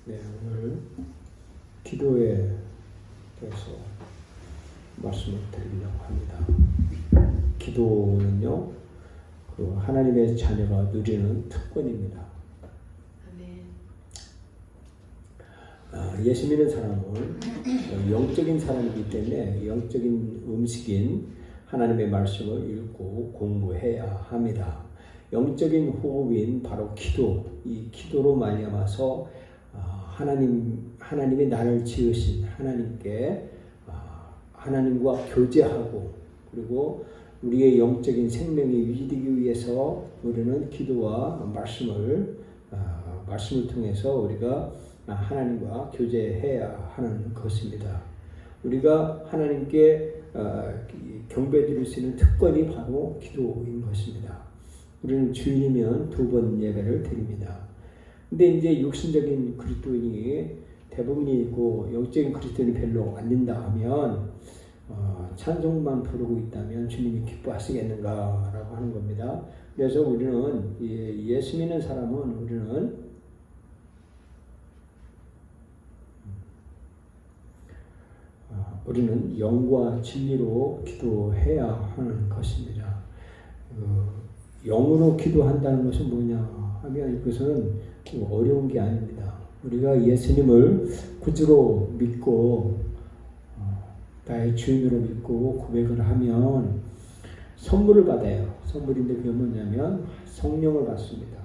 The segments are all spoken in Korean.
네, 오늘 기도에 대해서 말씀을 드리려고 합니다. 기도는요, 하나님의 자녀가 누리는 특권입니다. 예수 믿는 사람은 영적인 사람이기 때문에 영적인 음식인 하나님의 말씀을 읽고 공부해야 합니다. 영적인 호흡인 바로 기도, 이 기도로 말미암아서 하나님이 나를 지으신 하나님께 하나님과 교제하고, 그리고 우리의 영적인 생명이 유지되기 위해서 우리는 기도와 말씀을 통해서 우리가 하나님과 교제해야 하는 것입니다. 우리가 하나님께 경배드릴 수 있는 특권이 바로 기도인 것입니다. 우리는 주일이면 2번 예배를 드립니다. 근데 이제 육신적인 그리스도인이 대부분이 있고 영적인 그리스도인이 별로 안 된다 하면 찬송만 부르고 있다면 주님이 기뻐하시겠는가라고 하는 겁니다. 그래서 우리는 예수 믿는 사람은 우리는 영과 진리로 기도해야 하는 것입니다. 영으로 기도한다는 것은 뭐냐 하면 이것은 어려운 게 아닙니다. 우리가 예수님을 구주로 믿고 나의 주인으로 믿고 고백을 하면 선물을 받아요. 선물인데 그게 뭐냐면 성령을 받습니다.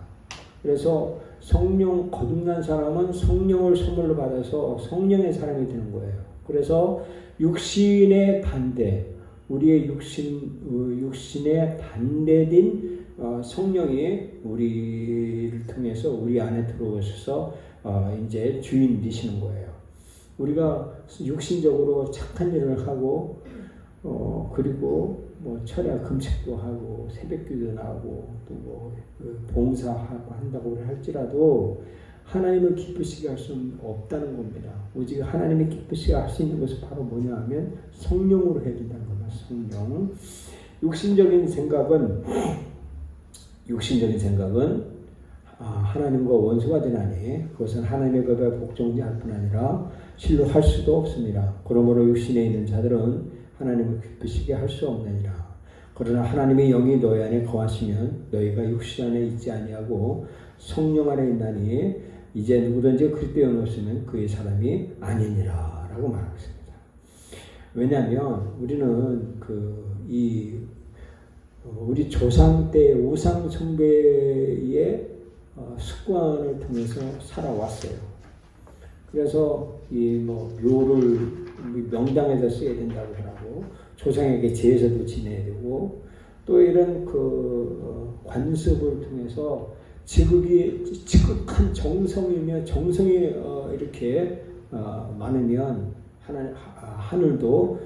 그래서 성령 거듭난 사람은 성령을 선물로 받아서 성령의 사람이 되는 거예요. 그래서 육신의 반대, 우리의 육신의 반대된 성령이 우리를 통해서 우리 안에 들어오셔서 이제 주인 되시는 거예요. 우리가 육신적으로 착한 일을 하고 그리고 철야 금식도 하고 새벽기도 나오고 또 봉사하고 한다고 할지라도 하나님을 기쁘시게 할 수는 없다는 겁니다. 오직 하나님이 기쁘시게 할 수 있는 것은 바로 뭐냐 하면 성령으로 해야 된다는 겁니다. 성령. 육신적인 생각은 하나님과 원수가 되나니 그것은 하나님의 법에 복종할 뿐 아니라 실로 할 수도 없습니다. 그러므로 육신에 있는 자들은 하나님을 기쁘시게 할 수 없느니라. 그러나 하나님의 영이 너희 안에 거하시면 너희가 육신 안에 있지 아니하고 성령 안에 있나니 이제 누구든지 그리스도에 없으면 그의 사람이 아니니라 라고 말하고 있습니다. 왜냐하면 우리는 우리 조상 때 우상 숭배의 습관을 통해서 살아왔어요. 그래서 묘를 명당에서 써야 된다고 하고 조상에게 제사도 지내야 되고 또 이런 관습을 통해서 지극한 정성이며 정성이 이렇게 많으면 하늘도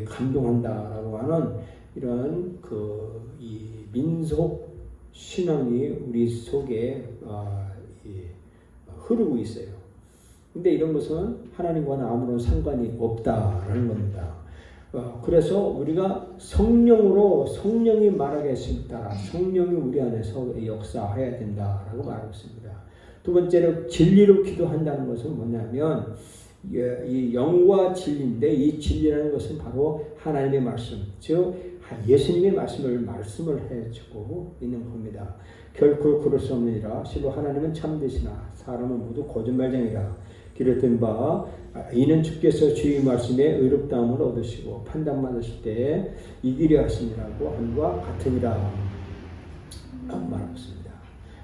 감동한다라고 하는 이런 이 민속 신앙이 우리 속에 흐르고 있어요. 근데 이런 것은 하나님과는 아무런 상관이 없다라는 겁니다. 그래서 우리가 성령이 말하겠습니다. 성령이 우리 안에서 역사해야 된다라고 말하고 있습니다. 두 번째로 진리로 기도한다는 것은 뭐냐면 이 영과 진리인데 이 진리라는 것은 바로 하나님의 말씀, 즉 예수님의 말씀을 해주고 있는 겁니다. 결코 그럴 수 없느니라. 실로 하나님은 참되시나 사람은 모두 거짓말쟁이라. 기록된 바 이는 주께서 주의 말씀에 의롭다함을 얻으시고 판단받으실 때에 이기려 하시니라고 함과 같으니라 말하고 있습니다.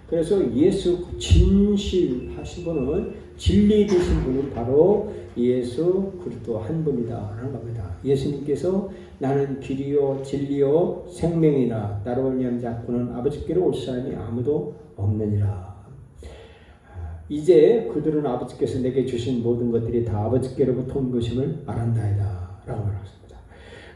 그래서 예수 진실하신 분은 진리 되신 분은 바로 예수 그리스도 한 분이다라는 겁니다. 예수님께서 나는 길이요 진리요 생명이라 나로 말미암지 않고는 아버지께로 올 사람이 아무도 없느니라. 이제 그들은 아버지께서 내게 주신 모든 것들이 다 아버지께로부터 온 것임을 알았나이다 라고 말했습니다.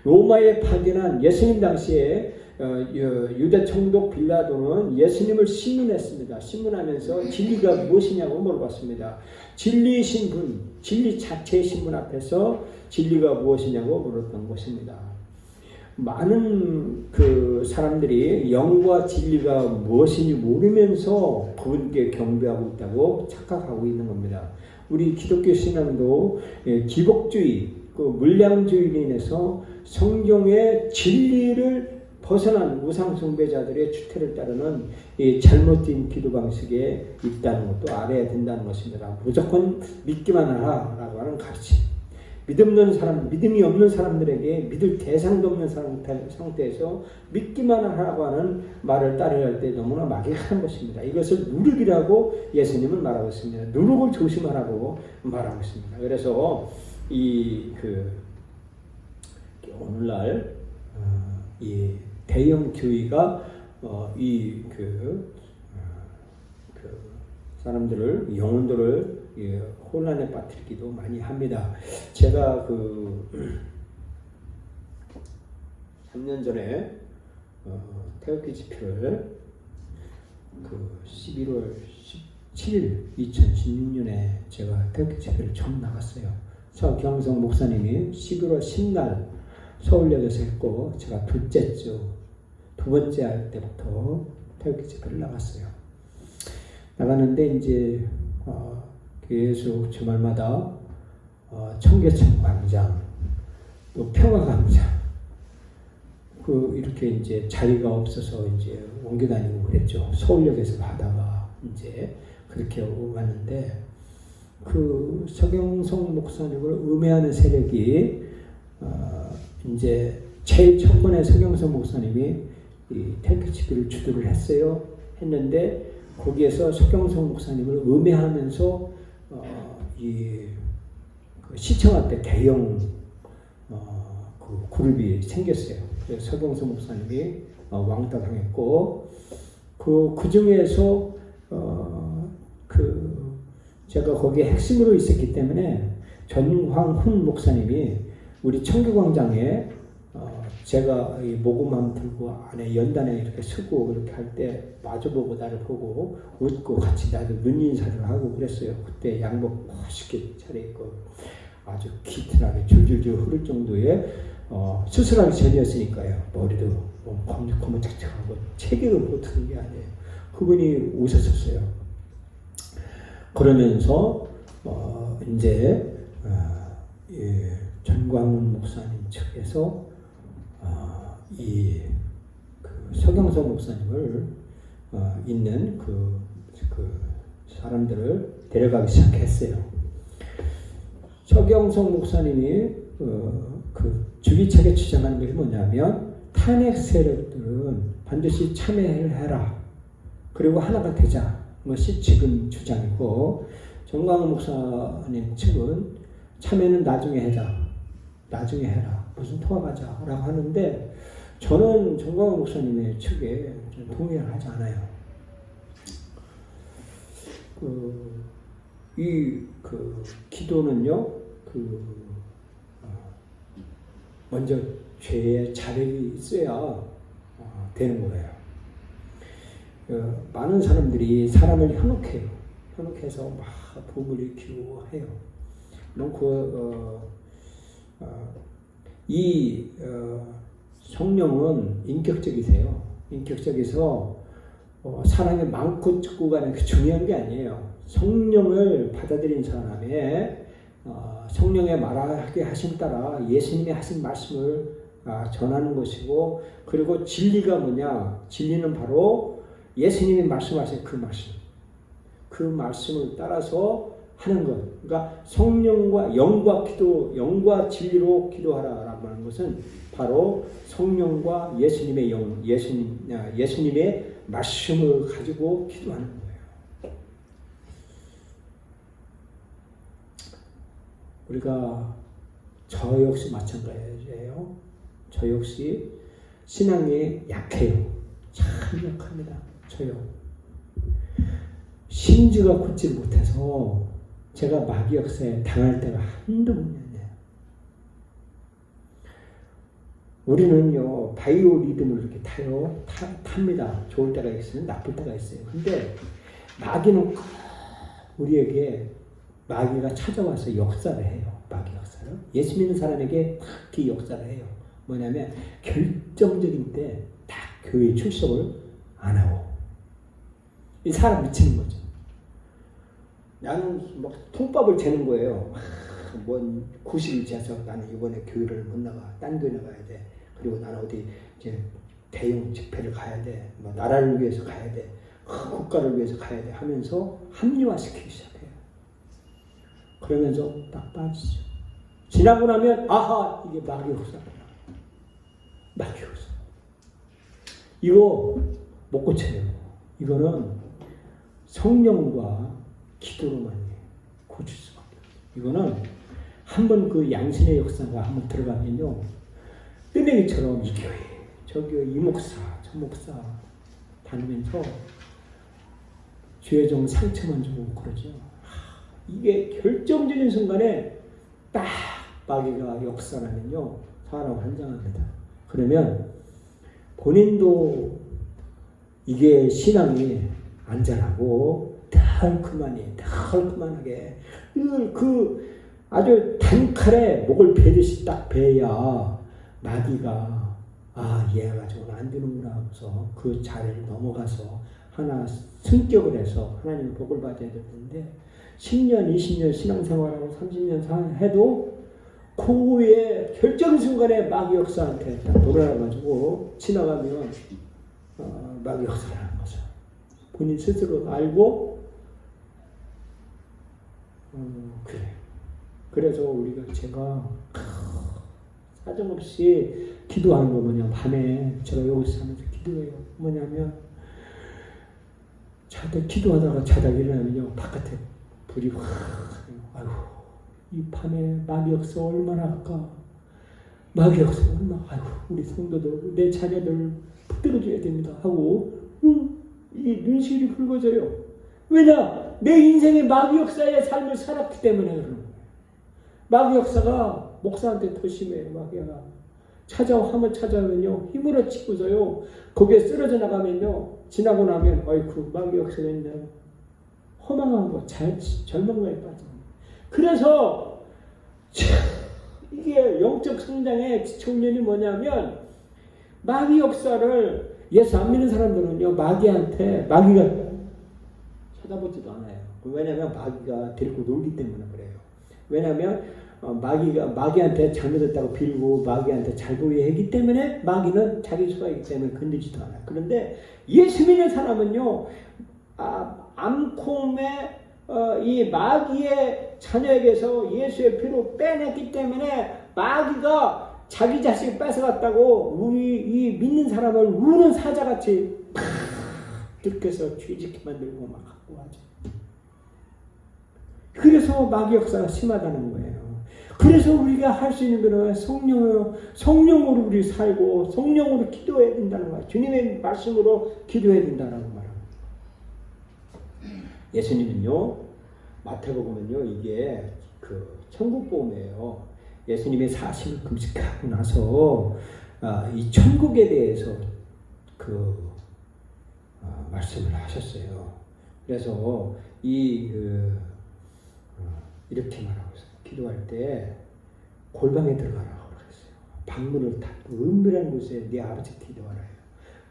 로마에 파견한 예수님 당시에 유대 총독 빌라도는 예수님을 신문했습니다. 신문하면서 진리가 무엇이냐고 물어봤습니다. 진리이신 분, 진리 자체이신 분 앞에서 진리가 무엇이냐고 물었던 것입니다. 많은 그 사람들이 영과 진리가 무엇인지 모르면서 그분께 경배하고 있다고 착각하고 있는 겁니다. 우리 기독교 신앙도 기복주의, 그 물량주의로 인해서 성경의 진리를 벗어난 우상 숭배자들의 추태를 따르는 이 잘못된 기도 방식에 있다는 것도 알아야 된다는 것입니다. 무조건 믿기만 하라라고 하는 가르침. 믿음이 없는 사람들에게 믿을 대상도 없는 상태에서 믿기만 하라고 하는 말을 따르려 할 때 너무나 막연한 것입니다. 이것을 누룩이라고 예수님은 말하고 있습니다. 누룩을 조심하라고 말하고 있습니다. 그래서 오늘날 이 대형 교회가 사람들을 영혼들을 혼란에 빠뜨리기도 많이 합니다. 제가 3년 전에 태극기 집회를 11월 17일 2016년에 제가 태극기 집회를 처음 나갔어요. 서경성 목사님이 11월 10날 서울역에서 했고 제가 둘째 주 두 번째 할 때부터 태극기 집회를 나갔어요. 나가는데 이제 계속 주말마다 청계천 광장, 또 평화광장, 이렇게 이제 자리가 없어서 이제 옮겨 다니고 그랬죠. 서울역에서 하다가 이제 그렇게 왔는데 서경성 목사님을 음해하는 세력이 이제 제일 첫 번에 서경성 목사님이 이 태극기 집회를 주도를 했는데 거기에서 서경성 목사님을 음해하면서 시청 앞에 대형 그룹이 생겼어요. 그래서 서경성 목사님이 왕따당했고 그 중에서 제가 거기에 핵심으로 있었기 때문에 전광훈 목사님이 우리 청교광장에 제가 이 모금함 들고 안에 연단에 이렇게 서고 그렇게 할 때 마주보고 나를 보고 웃고 같이 나도 눈인사를 하고 그랬어요. 그때 양복 멋있게 차려입고 아주 기틀하게 줄줄줄 흐를 정도의 수술하기 전이었으니까요. 머리도 고무착착하고 체격을 못하는 게 아니에요. 그분이 웃었었어요. 그러면서 이제 전광훈 목사님 측에서 서경성 목사님을 있는 그 사람들을 데려가기 시작했어요. 서경성 목사님이 주기차게 주장하는 것이 뭐냐면 탄핵 세력들은 반드시 참여해라. 그리고 하나가 되자. 것이 지금 주장이고 전광훈 목사님 측은 참여는 나중에 해라. 무슨 통합하자라고 하는데 저는 전광훈 목사님의 측에 동의를 하지 않아요. 기도는요, 먼저 죄의 자백이 있어야 되는 거예요. 많은 사람들이 사람을 현혹해서 막 부흥을 일으키고 해요. 성령은 인격적이세요. 인격적이서 사람이 많고 적고가 중요한 게 아니에요. 성령을 받아들인 사람의 성령의 말하게 하심 따라 예수님이 하신 말씀을 전하는 것이고, 그리고 진리가 뭐냐? 진리는 바로 예수님이 말씀하신 그 말씀을 따라서 하는 것. 그러니까 성령과 영과 진리로 기도하라라고 하는 것은 바로 성령과 예수님의 예수님의 말씀을 가지고 기도하는 거예요. 우리가 저 역시 마찬가지예요. 저 역시 신앙이 약해요. 참 약합니다. 저요. 심지가 굳지 못해서 제가 마귀 역사에 당할 때가 한두 번이 아니에요. 우리는요, 바이오 리듬을 이렇게 탑니다. 좋을 때가 있으면 나쁠 때가 있어요. 근데 마귀는 우리에게 마귀가 찾아와서 역사를 해요. 마귀 역사를. 예수 믿는 사람에게 특히 역사를 해요. 뭐냐면 결정적인 때 딱 교회 출석을 안 하고 이 사람 미치는 거죠. 나는 막 통밥을 재는 거예요. 뭔 90일 재서 나는 이번에 교회를 못 나가. 딴 교회 나가야 돼. 그리고 나는 어디 이제 대형 집회를 가야 돼. 뭐 나라를 위해서 가야 돼. 국가를 위해서 가야 돼 하면서 합리화시키기 시작해요. 그러면서 딱 빠지죠. 지나고 나면 아하 이게 마귀의 역사구나. 마귀의 역사. 이거 못 고쳐요. 이거는 성령과 기도로만 고칠 수밖에 없어요. 이거는 한번 그 양신의 역사가 한번 들어가면요. 뜨내기처럼 이 교회, 저 교회, 이 목사, 저 목사 다니면서 죄정 상처만 주고 그러죠. 이게 결정적인 순간에 딱 마귀가 역사하면요. 사람 환장합니다. 그러면 본인도 이게 신앙이 안전하고 달콤하게 그 아주 단칼에 목을 베듯이 딱 베야 마귀가 얘가 가지고는 안 되는구나 하면서 그 자리를 넘어가서 하나 승격을 해서 하나님의 복을 받아야 될 텐데 10년, 20년 신앙생활하고 30년 해도 그의 결정 순간에 마귀 역사한테 딱 돌아가가지고 지나가면 마귀 역사라는 거죠. 본인 스스로 알고 그래. 그래서 제가 사정없이 기도하는 거 뭐냐 밤에 제가 여기서 하면서 기도해요. 뭐냐면 기도하다가 자다 일어나면요 바깥에 불이 확 아이고 이 밤에 마귀 역사 얼마나 할까. 마귀 역사 얼마나 아이고 우리 성도들 내 자녀들 붙들어줘야 됩니다 하고 이 눈시울이 붉어져요. 왜냐? 내 인생의 마귀 역사의 삶을 살았기 때문에 그러는 거예요. 마귀 역사가 목사한테 더 심해요. 마귀가 한번 찾아오면요 힘으로 치고서요 거기에 쓰러져 나가면요 지나고 나면 아이쿠 마귀 역사가 있네 허망한 거 절망감에 빠져. 그래서 이게 영적 성장의 지초훈련이 뭐냐면 마귀 역사를 예수 안 믿는 사람들은요 마귀가 쳐다보지도 않아요. 왜냐하면 마귀가 데리고 놀기 때문에 그래요. 왜냐하면 마귀한테 잘못했다고 빌고 마귀한테 잘 보이게 했기 때문에 마귀는 자기 수하이기 때문에 건들지도 않아요. 그런데 예수 믿는 사람은요 암콤의 이 마귀의 자녀에게서 예수의 피로 빼냈기 때문에 마귀가 자기 자식을 뺏어갔다고 이 믿는 사람을 우는 사자같이 팍 들켜서 죄짓게 만들고 막 갖고 하죠. 그래서 마귀 역사가 심하다는 거예요. 그래서 우리가 할 수 있는 것은 성령으로 우리 살고 성령으로 기도해야 된다는 거예요. 주님의 말씀으로 기도해야 된다는 말입니다. 예수님은요 마태복음은요 이게 그 천국복음이에요. 예수님의 40일 금식하고 나서 이 천국에 대해서 말씀을 하셨어요. 그래서 이렇게 말하고 있어요. 기도할 때 골방에 들어가라고 그랬어요. 방문을 닫고 은밀한 곳에 네 아버지 기도하라요.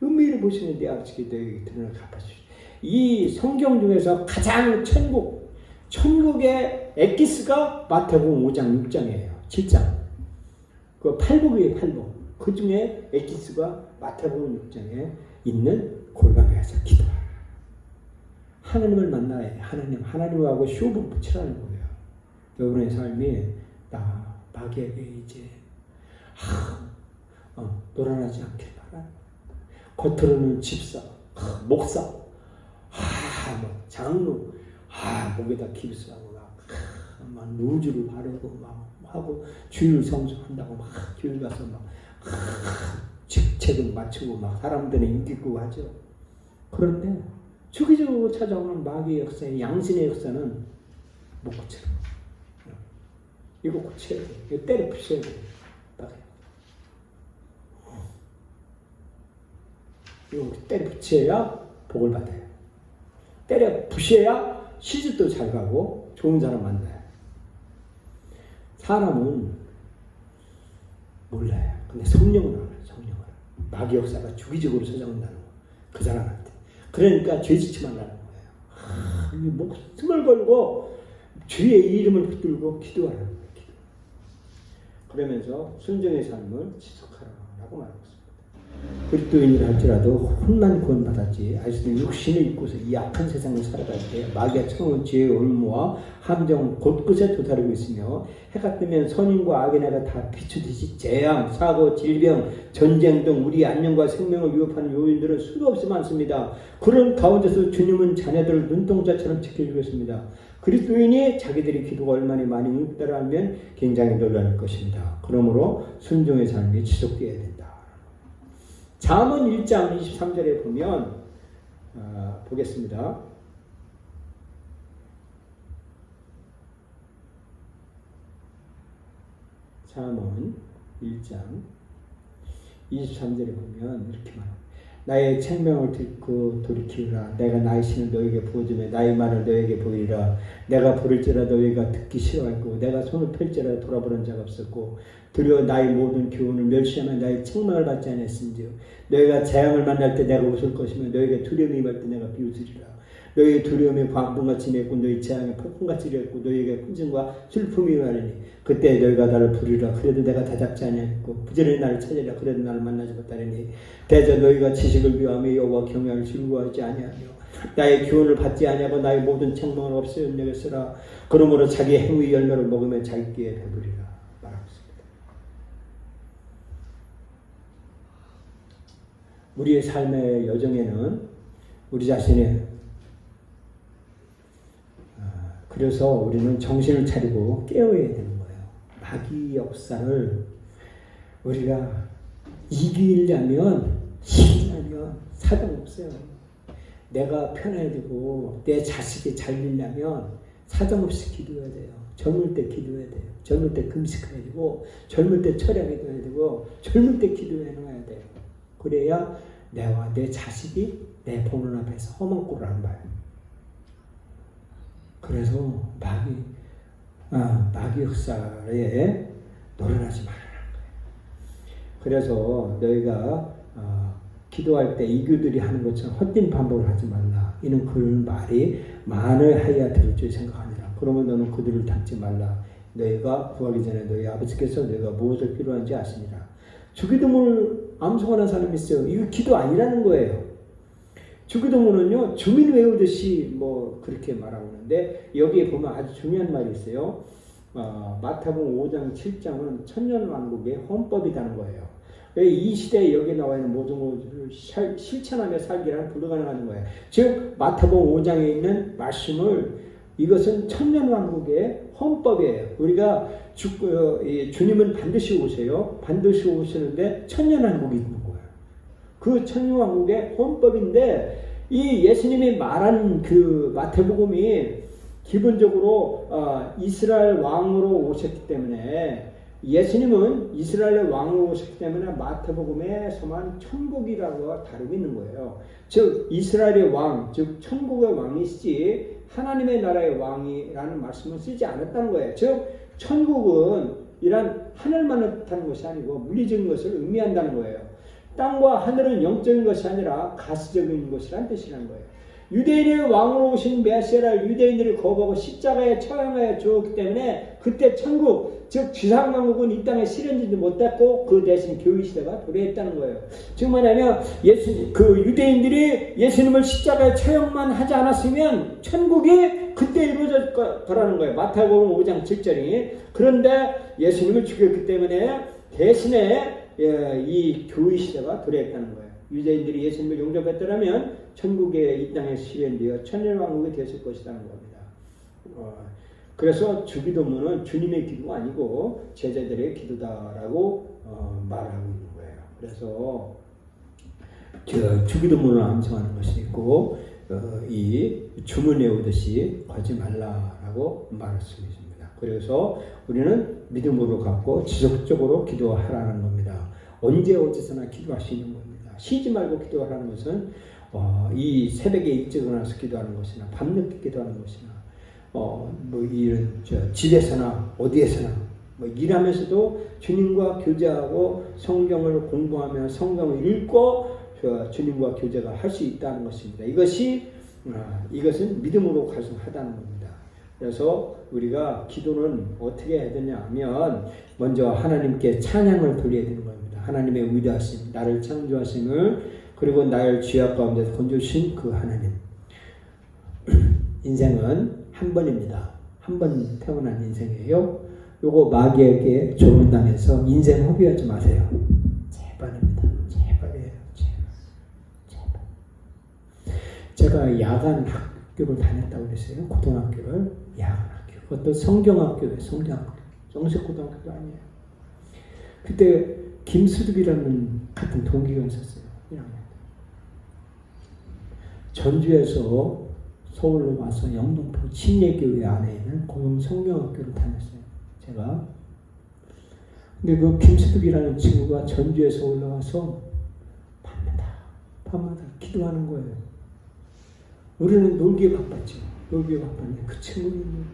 은밀히 보시는 네 아버지 기도에 드러나 갚아주시오. 이 성경 중에서 가장 천국의 엑기스가 마태복음 5장 6장이에요. 7장. 그 팔복이에요. 팔복. 그 중에 엑기스가 마태복음 6장에 있는 골방에 가서 기도하라. 하나님을 만나야 해. 하나님하고 쇼부 붙이라는 거예요. 여러분의 삶이 마귀에게 이제 놀아나지 않길 바라. 겉으로는 집사, 목사, 장로, 목에다 깁스하고 막 루즈를 바르고 막 하고 주일 성수한다고 막 교회 가서 막 직책을 맞추고 막 사람들의 인기고 하죠. 그런데 주기적으로 찾아오는 마귀의 역사의 양신의 역사는 못 고쳐요. 이거 고쳐야 돼. 이거 때려 부셔야 돼. 이거 때려 붙여야 복을 받아요. 때려 부셔야 시집도 잘 가고 좋은 사람 만나요. 사람은 몰라요. 근데 성령을 알아요. 성령을. 마귀 역사가 주기적으로 찾아온다는 거. 그 사람한테. 그러니까 죄 짓지 말라는 거예요. 목숨을 걸고 주의 이름을 붙들고 기도하라는 거예요. 기도. 그러면서 순종의 삶을 지속하라고 말하고 있습니다. 그리스도인이라 할지라도 혼만 구원받았지 아직도 육신을 입고서 이 악한 세상을 살아갈 때 마귀가 처음 죄의 올무와 함정 곳곳에 도사리고 있으며 해가 뜨면 선인과 악의 나가 다 비추듯이 재앙, 사고, 질병, 전쟁 등 우리 안녕과 생명을 위협하는 요인들은 수도 없이 많습니다. 그런 가운데서 주님은 자녀들을 눈동자처럼 지켜주겠습니다. 그리스도인이 자기들의 기도가 얼마나 많이 응답을 하면 굉장히 놀랄 것입니다. 그러므로 순종의 삶이 지속되어야 된다. 잠언 1장 23절에 보면 보겠습니다. 잠언 1장 23절에 보면 이렇게 말합니다. 나의 책명을 듣고 돌이키라. 내가 나의 신을 너에게 부어주며 나의 말을 너에게 보이라. 내가 부를지라 너희가 듣기 싫어하고 내가 손을 펼지라 돌아보는 자가 없었고 두려워 나의 모든 교훈을 멸시하며 나의 책망을 받지 않았은지요. 너희가 재앙을 만날 때 내가 웃을 것이며 너희가 두려움이 임할 때 내가 비웃으리라. 너희의 두려움이 광풍같이 맺고 너희 재앙이 폭풍같이 이랬고 너희에게 혼증과 슬픔이 임하리니 그때 너희가 나를 부르리라. 그래도 내가 대답지 아니하였고 부지런히 나를 찾으리라. 그래도 나를 만나지 못하리니 대저 너희가 지식을 비하며 여호와 경외를 즐거워하지 아니하며 나의 교훈을 받지 아니하고 나의 모든 책망을 없애 염려했으라. 그러므로 자기 행위 열매를 먹으며 자기께 배부리라 말하고 있습니다. 우리의 삶의 여정에는 우리 자신의 그래서 우리는 정신을 차리고 깨어야 되는 거예요. 마귀 역사를 우리가 이기려면 사정 없어요. 내가 편해야 되고 내 자식이 잘 되려면 사정없이 기도해야 돼요. 젊을 때 기도해야 돼요. 젊을 때 금식해야 되고 젊을 때 철야기도해야 되고 젊을 때 기도해 놔야 돼요. 그래야 내와 내 자식이 내 보는 앞에서 험한 꼴을 안 봐요. 그래서 마귀 역사에 노련하지 말라는 거예요. 그래서 너희가 기도할 때 이교들이 하는 것처럼 헛된 반복을 하지 말라. 이는 그 말이 만을 하여야 들을 줄 생각하니라. 그러면 너는 그들을 닮지 말라. 너희가 구하기 전에 너희 아버지께서 너희가 무엇을 필요한지 아시니라. 주기도문을 암송하는 사람이 있어요. 이거 기도 아니라는 거예요. 주기도문은요, 주민 외우듯이 그렇게 말하고 있는데, 여기에 보면 아주 중요한 말이 있어요. 마태복음 5장 7장은 천년왕국의 헌법이라는 거예요. 이 시대에 여기 나와 있는 모든 것을 실천하며 살기란 불가능한 거예요. 즉 마태복음 5장에 있는 말씀을 이것은 천년왕국의 헌법이에요. 우리가 주님은 반드시 오세요. 반드시 오시는데 천년왕국이 있는 거예요. 그 천년왕국의 헌법인데 이 예수님이 말한 그 마태복음이 기본적으로 이스라엘 왕으로 오셨기 때문에 예수님은 이스라엘의 왕으로 오셨기 때문에 마태복음에서만 천국이라고 다루고 있는 거예요. 즉 이스라엘의 왕, 즉 천국의 왕이시지 하나님의 나라의 왕이라는 말씀을 쓰지 않았다는 거예요. 즉 천국은 이란 하늘만을 뜻하는 것이 아니고 물리적인 것을 의미한다는 거예요. 땅과 하늘은 영적인 것이 아니라 가시적인 것이란 뜻이라는 거예요. 유대인의 왕으로 오신 메시아를 유대인들이 거부하고 십자가에 처형하여 주었기 때문에 그때 천국, 즉 지상왕국은 이 땅에 실현되지 못했고 그 대신 교회시대가 도래했다는 거예요. 즉 뭐냐면 유대인들이 예수님을 십자가에 처형만 하지 않았으면 천국이 그때 이루어질 거라는 거예요. 마태복음 5장 7절이. 그런데 예수님을 죽였기 때문에 대신에 이 교회 시대가 도래했다는 거예요. 유대인들이 예수님을 용접했더라면 천국에 이 땅에 실현되어 천년왕국이 됐을 것이라는 겁니다. 그래서 주기도문은 주님의 기도가 아니고 제자들의 기도다라고 말하고 있는 거예요. 그래서 주기도문을 암송하는 것이 있고 이 주문 외우듯이 하지 말라라고 말씀했습니다. 그래서 우리는 믿음으로 갖고 지속적으로 기도하라는 겁니다. 언제 어디서나 기도할 수 있는 겁니다. 쉬지 말고 기도하라는 것은 이 새벽에 일찍 일어나서 기도하는 것이나 밤늦게 기도하는 것이나 이런 집에서나 어디에서나 뭐 일하면서도 주님과 교제하고 성경을 공부하며 성경을 읽고 주님과 교제가 할 수 있다는 것입니다. 이것은 믿음으로 가능하다는 겁니다. 그래서 우리가 기도는 어떻게 해야 되냐 하면 먼저 하나님께 찬양을 돌려야 되는 겁니다. 하나님의 위대하심, 나를 창조하심을, 그리고 나를 죄악 가운데서 건져주신 그 하나님. 인생은 한 번입니다. 한 번 태어난 인생이에요. 요거 마귀에게 조문당해서 인생 허비하지 마세요. 제발입니다. 제발이에요. 제발. 제가 야간 학교를 다녔다고 그랬어요. 고등학교를. 야간 학교. 그것도 성경학교예요. 성경학교. 정식 고등학교도 아니에요. 그때 김수득이라는 같은 동기가 있었어요. 1학년. 전주에서 서울로 와서 영등포 침례교회 안에 있는 공용 성경학교를 다녔어요. 제가. 근데 그 김수득이라는 친구가 전주에서 올라와서 밤마다 기도하는 거예요. 우리는 놀기에 바빴죠. 놀기에 바빴는데 그 친구는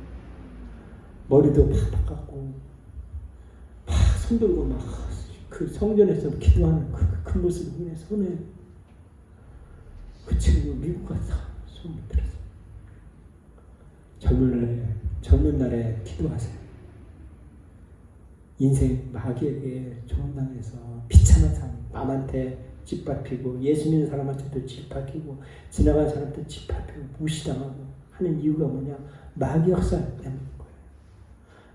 머리도 팍팍 깎고 막 손들고 막 그 성전에서 기도하는 그 모습을 보내 손에 그 친구 미국 가서 소문 들었어요. 젊은 날에 기도하세요. 인생 마귀에게 조문당해서 비참한 삶, 남한테 짓밟히고 예수 믿는 사람한테도 짓밟히고 지나간 사람한테 짓밟히고 무시당하고 하는 이유가 뭐냐? 마귀 역사 때문인 거예요.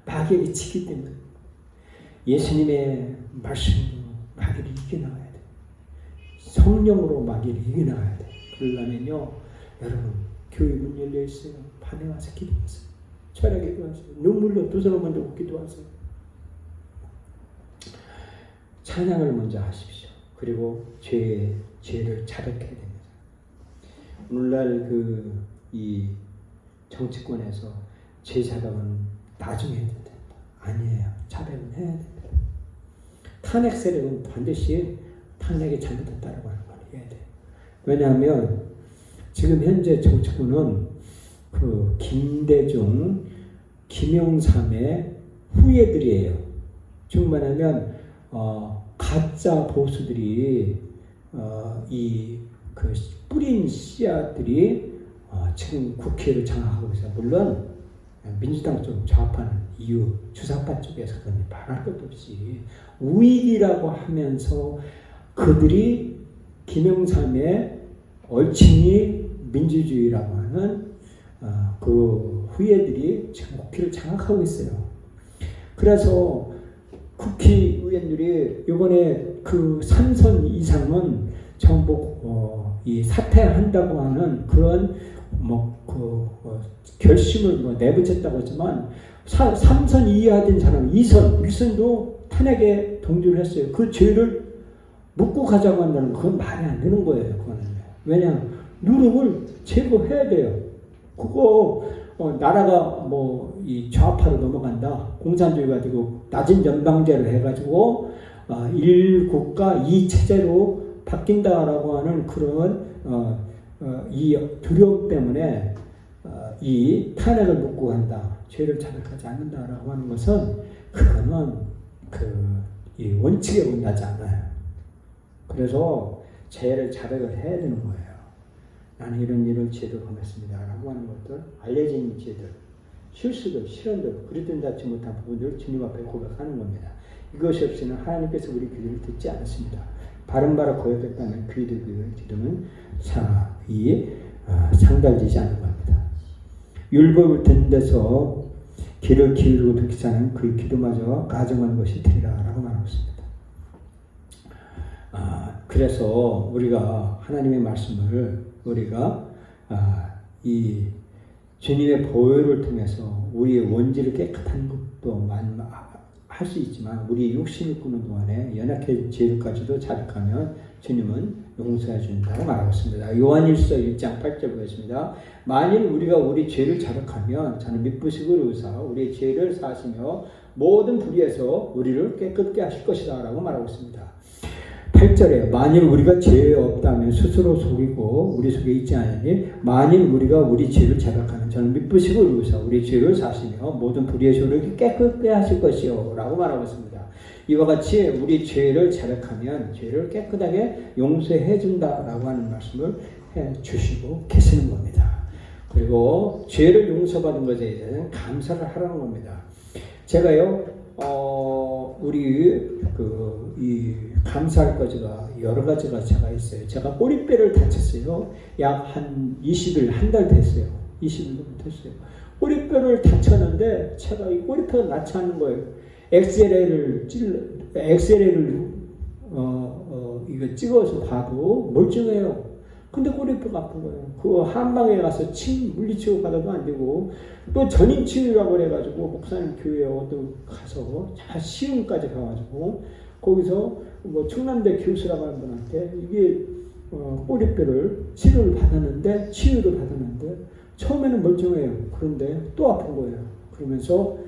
마귀에게 지기 때문에. 예수님의 말씀으로 마귀를 이겨나가야 돼요. 성령으로 마귀를 이겨나가야 돼요. 그러려면요, 여러분 교회 문 열려 있어요. 밤에 와서 기도하세요. 철야에 기도하세요. 눈물로 두 손을 먼저 기도하세요. 찬양을 먼저 하십시오. 그리고 죄를 자백해야 됩니다. 오늘날 이 정치권에서 죄 자백은 나중에 해야 된다. 아니에요. 자백은 해야 됩니다. 탄핵 세력은 반드시 탄핵이 잘못됐다고 하는 걸 해야 돼요. 왜냐하면 지금 현재 정치권은 그 김대중, 김영삼의 후예들이에요. 즉 말하면 가짜 보수들이 그 뿌린 씨앗들이 지금 국회를 장악하고 있어요. 물론 민주당 쪽 좌파는 이유 주사파 쪽에서 말할 것도 없이 우익이라고 하면서 그들이 김영삼의 얼칭이 민주주의라고 하는 그 후예들이 지금 국회를 장악하고 있어요. 그래서 국회의원들이 이번에 그 3선 이상은 전부 이 사퇴한다고 하는 그런 결심을 내부쳤다고 했지만 3선 이하된 사람 2선, 1선도 탄핵에 동조를 했어요. 그 죄를 묻고 가자고 한다는 그건 말이 안 되는 거예요. 그거는. 왜냐? 누룩을 제거해야 돼요. 그거 나라가 이 좌파로 넘어간다. 공산주의가 되고 낮은 연방제를 해가지고 1국가 2체제로 바뀐다라고 하는 그런 이 두려움 때문에 이 탄핵을 묻고 간다. 죄를 자백하지 않는다라고 하는 것은 그거는 이 원칙에 원하지 않아요. 그래서 죄를 자백을 해야 되는 거예요. 나는 이런 일을 죄를 범했습니다. 라고 하는 것들, 알려진 죄들, 실수들, 실언들, 그리든 닿지 못한 부분들을 주님 앞에 고백하는 겁니다. 이것이 없이는 하나님께서 우리 기도를 듣지 않습니다. 바른바라 고백했다는 그 기도는 상달되지 않는 겁니다. 율법을 듣는 데서 귀를 기울이고 듣지 않은 그 기도마저 가정하는 것이 되리라 라고 말하고 있습니다. 그래서 우리가 하나님의 말씀을 우리가 이 주님의 보혈을 통해서 우리의 원죄를 깨끗한 것도 할 수 있지만 우리 육신이 꾸는 동안에 연약한 죄를까지도 자백하면 주님은 용서해 준다고 말하고 있습니다. 요한일서 1장 8절 보겠습니다. 만일 우리가 우리 죄를 자백하면 저는 미쁘시고 의사 우리의 죄를 사하시며 모든 불의에서 우리를 깨끗게 하실 것이다 라고 말하고 있습니다. 8절에 만일 우리가 죄 없다면 스스로 속이고 우리 속에 있지 않으니 만일 우리가 우리 죄를 자백하면 저는 미쁘시고 의로우사 우리 죄를 사시며 모든 불의의 소를 깨끗게 하실 것이요 라고 말하고 있습니다. 이와 같이 우리 죄를 자백하면 죄를 깨끗하게 용서해 준다라고 하는 말씀을 해 주시고 계시는 겁니다. 그리고 죄를 용서받은 것에 대해서는 감사를 하라는 겁니다. 제가요 우리 이 감사할 것가 여러 가지가 제가 있어요. 제가 꼬리뼈를 다쳤어요. 약 한 20일 한 달 됐어요. 20일 정도 됐어요. 꼬리뼈를 다쳤는데 제가 이 꼬리뼈가 낫지 않는 거예요. 엑스레이를 이거 찍어서 봐도 멀쩡해요. 근데 꼬리뼈가 아픈 거예요. 그거 한방에 가서 침 물리치료 받아도 안 되고 또 전임 치유라고 그래가지고 목사님 교회에 어디 가서 시흥까지 가가지고 거기서 뭐 충남대 교수라고 하는 분한테 이게 꼬리뼈를 치료를 받았는데 처음에는 멀쩡해요. 그런데 또 아픈 거예요. 그러면서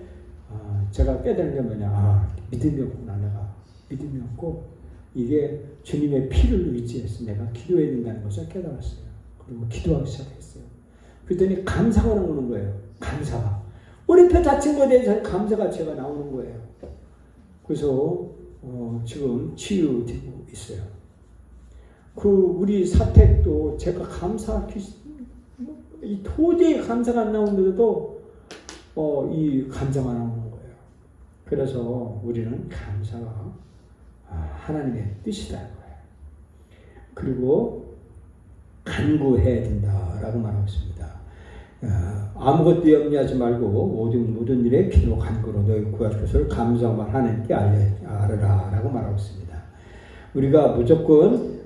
제가 깨달은 게 뭐냐, 믿음이 없구나. 내가 믿음이 없고 이게 주님의 피를 의지해서 내가 기도해야 된다는 것을 깨달았어요. 그리고 기도하기 시작했어요. 그랬더니 감사가 나오는 거예요. 감사가. 꼬리뼈 다친 것에 대해서 감사가 제가 나오는 거예요. 그래서 지금 치유되고 있어요. 우리 사택도 제가 도저히 감사가 안 나오는데도 이 감사가 나오는 거예요. 그래서 우리는 감사가 하나님의 뜻이다는 거예요. 그리고 간구해야 된다라고 말하고 있습니다. 아무것도 염려하지 말고 모든 일에 기도 간구로 너희 구할 것을 감사만 하나님께 알으라라고 말하고 있습니다. 우리가 무조건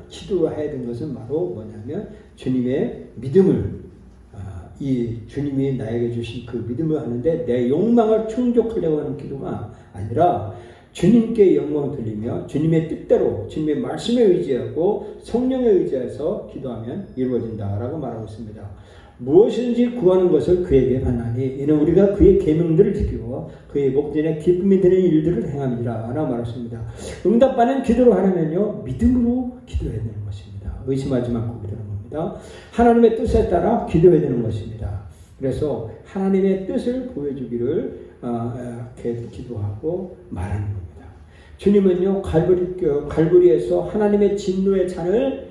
기도해야 되는 것은 바로 뭐냐면 주님의 믿음을 이 주님이 나에게 주신 그 믿음을 하는데 내 욕망을 충족하려고 하는 기도가 아니라 주님께 영광을 돌리며 주님의 뜻대로 주님의 말씀에 의지하고 성령에 의지해서 기도하면 이루어진다라고 말하고 있습니다. 무엇인지 구하는 것을 그에게 받나니 이는 우리가 그의 계명들을 지키고 그의 목전에 기쁨이 되는 일들을 행함이라 라고 말했습니다. 응답받는 기도를 하려면요 믿음으로 기도해야 되는 것입니다. 의심하지 말고 기도하는 겁니다. 하나님의 뜻에 따라 기도해야 되는 것입니다. 그래서 하나님의 뜻을 보여주기를 기도하고 말하는 겁니다. 주님은요 갈보리에서 하나님의 진노의 잔을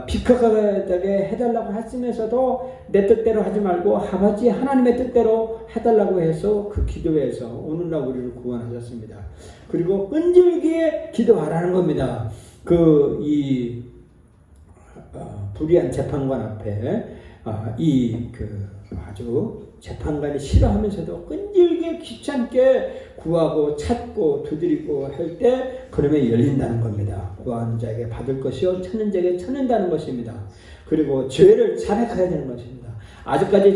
비켜가게 해달라고 했으면서도 내 뜻대로 하지 말고 아버지 하나님의 뜻대로 해달라고 해서 그 기도에서 오늘날 우리를 구원하셨습니다. 그리고 끈질기게 기도하라는 겁니다. 불의한 재판관 앞에 아주 재판관이 싫어하면서도 끈질기게 귀찮게 구하고 찾고 두드리고 할 때 그러면 열린다는 겁니다. 구하는 자에게 받을 것이요 찾는 자에게 찾는다는 것입니다. 그리고 죄를 자백해야 되는 것입니다. 아직까지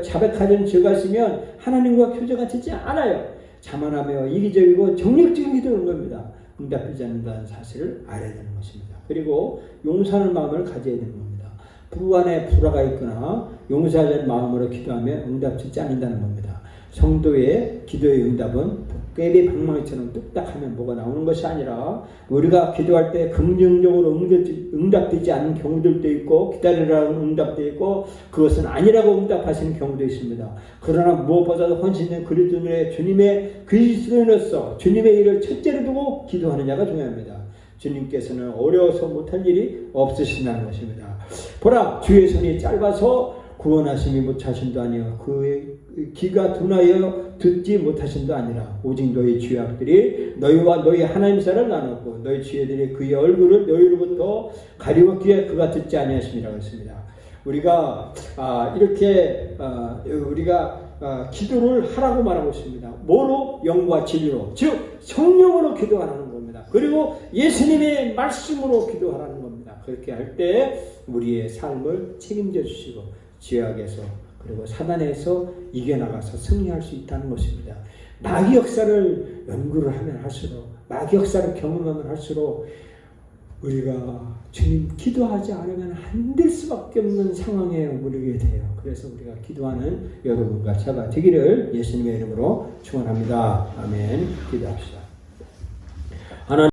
자백하는 죄가 있으면 하나님과 교제가 되지 않아요. 자만하며 이기적이고 정력적인 기도하는 겁니다. 응답되지 않는다는 사실을 알아야 되는 것입니다. 그리고 용서하는 마음을 가져야 되는 겁니다. 부 안에 불화가 있거나 용서하려는 마음으로 기도하면 응답되지 않는다는 겁니다. 성도의 기도의 응답은 도깨비 방망이처럼 뚝딱하면 뭐가 나오는 것이 아니라 우리가 기도할 때 긍정적으로 응답되지 않는 경우들도 있고 기다리라고 응답도 있고 그것은 아니라고 응답하시는 경우도 있습니다. 그러나 무엇보다도 헌신된 그리스도인의 주님의 그리스도인으로서 주님의 일을 첫째로 두고 기도하는 자가 중요합니다. 주님께서는 어려워서 못할 일이 없으신다는 것입니다. 보라 주의 손이 짧아서 구원하심이 못하심도 아니요 그의 귀가 둔하여 듣지 못하심도 아니라 오직 너희 죄악들이 너희와 너희 하나님 사이를 나눴고 너희 죄들이 그의 얼굴을 너희로부터 가리웠기에 그가 듣지 아니하심이라고 했습니다. 우리가 기도를 하라고 말하고 있습니다. 뭐로? 영과 진리로, 즉 성령으로 기도하라는 겁니다. 그리고 예수님의 말씀으로 기도하라는 겁니다. 그렇게 할 때 우리의 삶을 책임져 주시고 죄악에서 그리고 사단에서 이겨나가서 승리할 수 있다는 것입니다. 마귀 역사를 연구를 하면 할수록 마귀 역사를 경험하면 할수록 우리가 주님 기도하지 않으면 안 될 수밖에 없는 상황에 오르게 돼요. 그래서 우리가 기도하는 여러분과 제가 되기를 예수님의 이름으로 축원합니다. 아멘. 기도합시다.